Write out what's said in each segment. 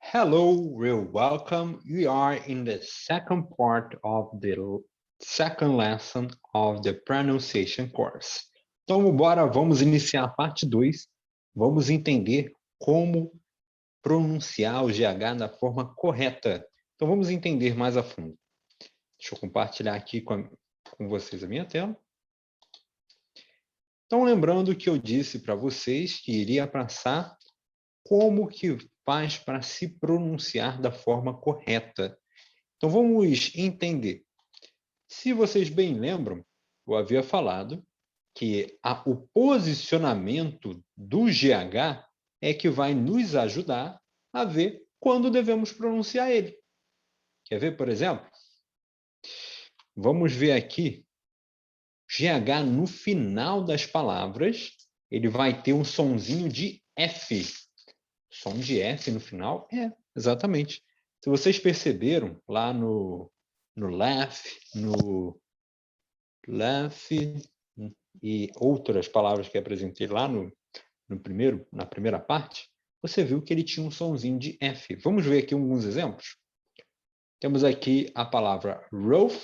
Hello, real welcome. We are in the second part of the second lesson of the pronunciation course. Então, vamos iniciar a parte 2. Vamos entender como pronunciar o GH da forma correta. Então, vamos entender mais a fundo. Deixa eu compartilhar aqui com vocês a minha tela. Então, lembrando que eu disse para vocês que iria passar como que faz para se pronunciar da forma correta. Então, vamos entender. Se vocês bem lembram, eu havia falado que o posicionamento do GH é que vai nos ajudar a ver quando devemos pronunciar ele. Quer ver, por exemplo? Vamos ver aqui. GH no final das palavras, ele vai ter um sonzinho de F. Som de F no final? Exatamente. Se vocês perceberam, lá no laugh, no laugh e outras palavras que apresentei lá na primeira parte, você viu que ele tinha um sonzinho de F. Vamos ver aqui alguns exemplos? Temos aqui a palavra rough,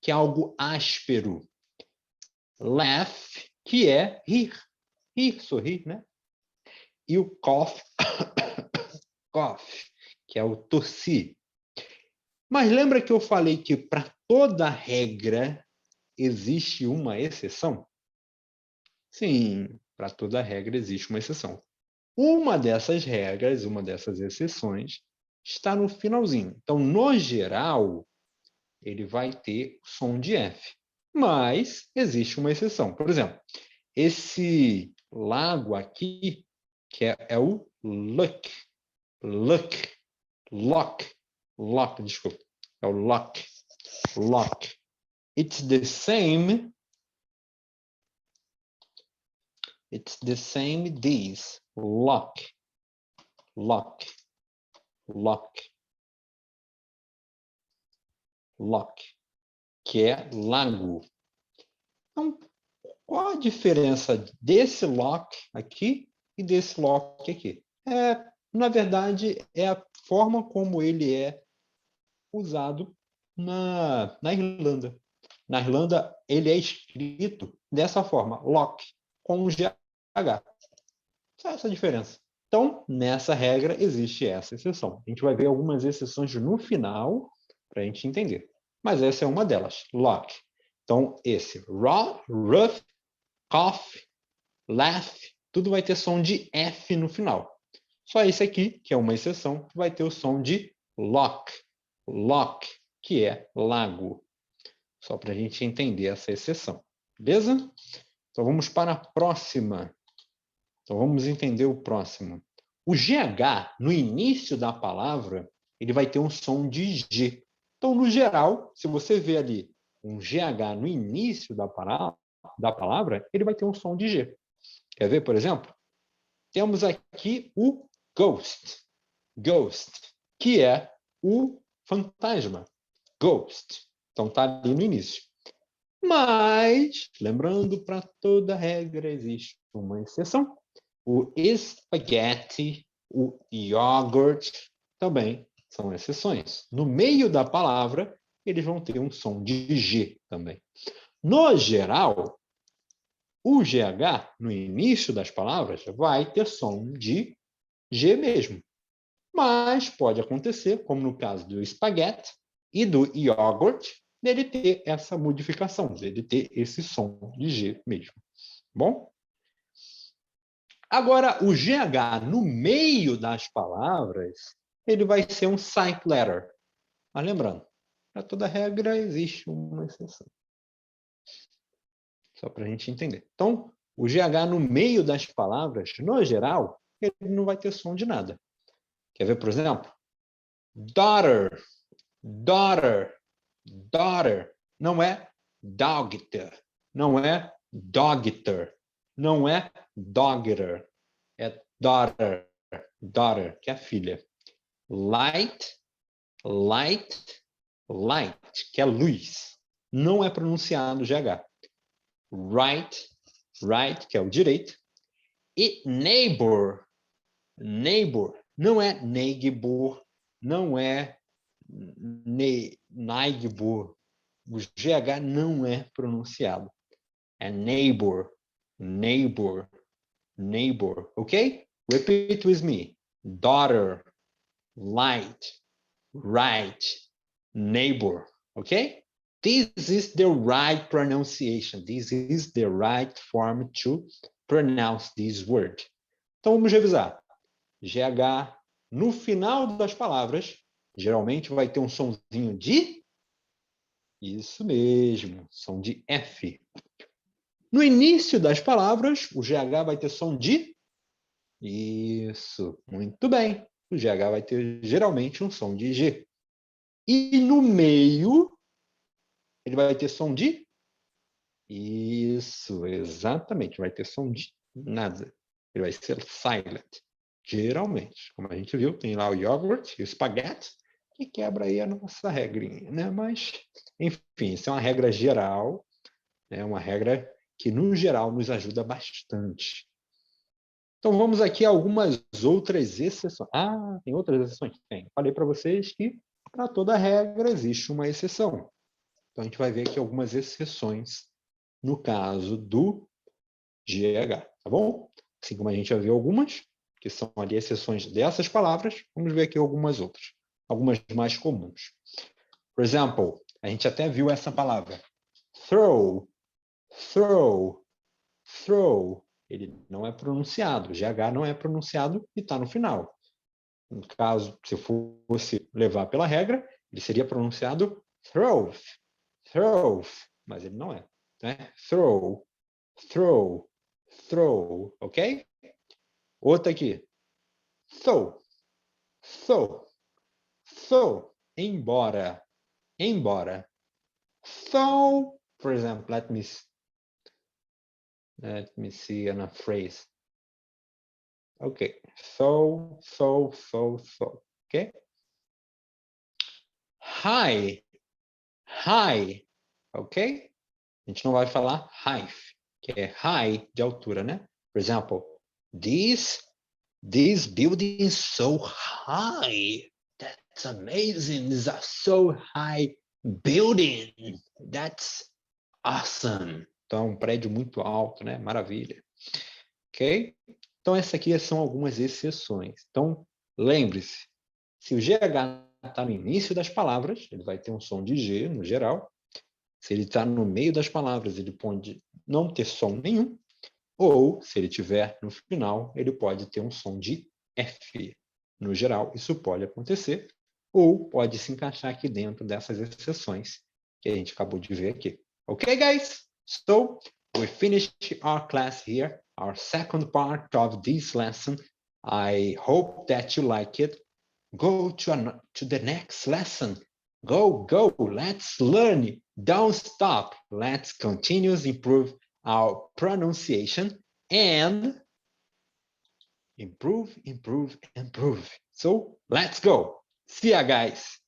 que é algo áspero. Laugh, que é rir, sorrir, né? E o cough, que é o tossir. Mas lembra que eu falei que para toda regra existe uma exceção? Sim, para toda regra existe uma exceção. Uma dessas regras, uma dessas exceções, está no finalzinho. Então, no geral, ele vai ter o som de F. Mas existe uma exceção. Por exemplo, esse lago aqui, que é o look, desculpa. É o lock. It's the same this. Lock. Que é lago. Então, qual a diferença desse lock aqui e desse lock aqui? Na verdade, é a forma como ele é usado na Irlanda. Na Irlanda, ele é escrito dessa forma, lock, com GH. Só essa diferença. Então, nessa regra, existe essa exceção. A gente vai ver algumas exceções no final, para a gente entender. Mas essa é uma delas, lock. Então, esse raw, rough, cough, laugh, tudo vai ter som de F no final. Só esse aqui, que é uma exceção, vai ter o som de lock, que é lago. Só para a gente entender essa exceção. Beleza? Então, vamos para a próxima. Então, vamos entender o próximo. O GH, no início da palavra, ele vai ter um som de G. Então, no geral, se você vê ali um GH no início da palavra, ele vai ter um som de G. Quer ver, por exemplo? Temos aqui o ghost, que é o fantasma, ghost. Então, está ali no início. Mas, lembrando, para toda regra existe uma exceção. O espaguete, o iogurte também são exceções. No meio da palavra, eles vão ter um som de G também. No geral, o GH, no início das palavras, vai ter som de G mesmo. Mas pode acontecer, como no caso do espaguete e do iogurte, dele ter essa modificação, dele ter esse som de G mesmo. Bom? Agora, o GH no meio das palavras, ele vai ser um sight letter. Mas lembrando, para toda regra existe uma exceção. Só para a gente entender. Então, o GH no meio das palavras, no geral, ele não vai ter som de nada. Quer ver, por exemplo? Daughter. Não é dogter. Não é dogter. Não é dogger. É daughter, que é a filha. Light, que é luz. Não é pronunciado GH. Right, que é o direito. E neighbor, Neighbor. Não é neighbor, não é neighbor. O GH não é pronunciado. É neighbor, neighbor, neighbor. Ok? Repeat with me. Daughter, light, right, neighbor. Ok? This is the right pronunciation. This is the right form to pronounce this word. Então, vamos revisar. GH no final das palavras, geralmente vai ter um sonzinho de... Isso mesmo, som de F. No início das palavras, o GH vai ter som de... Isso, muito bem. O GH vai ter geralmente um som de G. E no meio, ele vai ter som de... Isso, exatamente. Vai ter som de nada. Ele vai ser silent. Geralmente. Como a gente viu, tem lá o iogurte e o espaguete, que quebra aí a nossa regrinha, né? Mas, enfim, isso é uma regra geral, né? Uma regra que, no geral, nos ajuda bastante. Então, vamos aqui a algumas outras exceções. Ah, tem outras exceções? Tem. Falei para vocês que, para toda regra, existe uma exceção. Então, a gente vai ver aqui algumas exceções no caso do GH, tá bom? Assim como a gente já viu algumas, que são ali exceções dessas palavras, vamos ver aqui algumas outras, algumas mais comuns. Por exemplo, a gente até viu essa palavra, throw, throw, throw. Ele não é pronunciado, o GH não é pronunciado e está no final. No caso, se fosse levar pela regra, ele seria pronunciado throw, throw, mas ele não é, né? Throw, throw, throw, ok? Outra aqui. So, so, so, embora, embora. So, for example, let me see a phrase. Ok, so, ok? High, high, ok? A gente não vai falar high, que é high de altura, né? Por exemplo, this building is so high. That's amazing. It's a so high building. That's awesome. Então, um prédio muito alto, né? Maravilha. Ok? Então, essas aqui são algumas exceções. Então, lembre-se, se o GH está no início das palavras, ele vai ter um som de G, no geral. Se ele está no meio das palavras, ele pode não ter som nenhum. Ou, se ele tiver no final, ele pode ter um som de F. No geral, isso pode acontecer, ou pode se encaixar aqui dentro dessas exceções que a gente acabou de ver aqui. Ok, guys? So, we finished our class here, our second part of this lesson. I hope that you like it. Go to the next lesson. Go, let's learn. Don't stop. Let's continue to improve our pronunciation and improve. So let's go. See ya, guys.